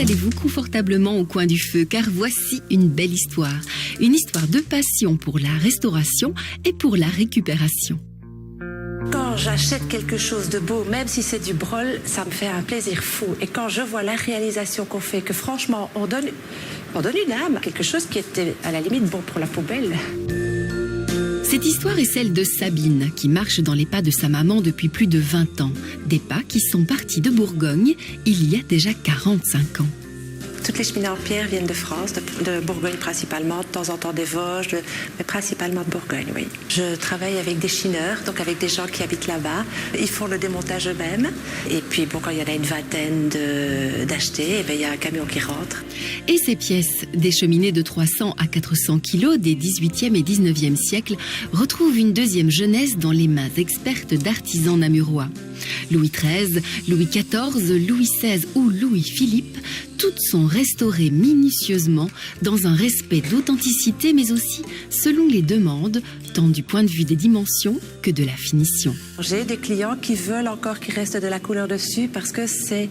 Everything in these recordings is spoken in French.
installez-vous confortablement au coin du feu car voici une belle histoire. Une histoire de passion pour la restauration et pour la récupération. Quand j'achète quelque chose de beau, même si c'est du brol, ça me fait un plaisir fou. Et quand je vois la réalisation qu'on fait, que franchement, on donne une âme, quelque chose qui était à la limite bon pour la poubelle. Cette histoire est celle de Sabine, qui marche dans les pas de sa maman depuis plus de 20 ans. Des pas qui sont partis de Bourgogne il y a déjà 45 ans. Toutes les cheminées en pierre viennent de France, de Bourgogne principalement, de temps en temps des Vosges, mais principalement de Bourgogne, oui. Je travaille avec des chineurs, donc avec des gens qui habitent là-bas. Ils font le démontage eux-mêmes. Et puis, bon, quand il y en a une vingtaine d'achetés, il y a un camion qui rentre. Et ces pièces, des cheminées de 300 à 400 kilos des 18e et 19e siècles, retrouvent une deuxième jeunesse dans les mains expertes d'artisans namurois. Louis XIII, Louis XIV, Louis XVI ou Louis-Philippe, toutes sont restaurées minutieusement dans un respect d'authenticité mais aussi selon les demandes, tant du point de vue des dimensions que de la finition. J'ai des clients qui veulent encore qu'il reste de la couleur dessus parce que c'est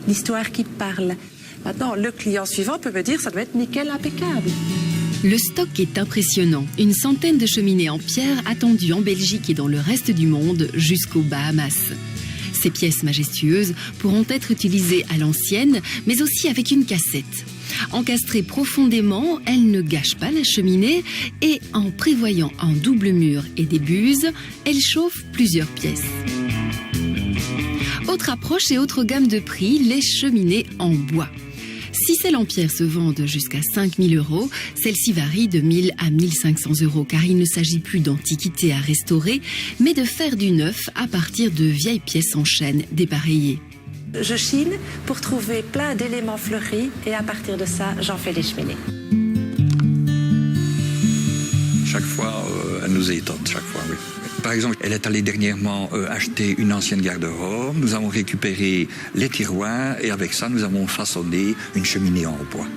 l'histoire qui parle. Maintenant, le client suivant peut me dire ça doit être nickel, impeccable. Le stock est impressionnant. Une centaine de cheminées en pierre attendues en Belgique et dans le reste du monde jusqu'aux Bahamas. Ces pièces majestueuses pourront être utilisées à l'ancienne, mais aussi avec une cassette. Encastrées profondément, elles ne gâchent pas la cheminée et en prévoyant un double mur et des buses, elles chauffent plusieurs pièces. Autre approche et autre gamme de prix, les cheminées en bois. Si celles en pierre se vendent jusqu'à 5 000 €, celles-ci varient de 1 000 à 1 500 € car il ne s'agit plus d'antiquité à restaurer, mais de faire du neuf à partir de vieilles pièces en chêne dépareillées. Je chine pour trouver plein d'éléments fleuris et à partir de ça, j'en fais des cheminées. Chaque fois, elle nous étonne, chaque fois, oui. Par exemple, elle est allée dernièrement acheter une ancienne garde-robe. Nous avons récupéré les tiroirs et avec ça, nous avons façonné une cheminée en bois.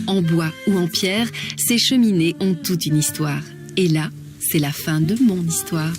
En bois ou en pierre, ces cheminées ont toute une histoire. Et là, c'est la fin de mon histoire.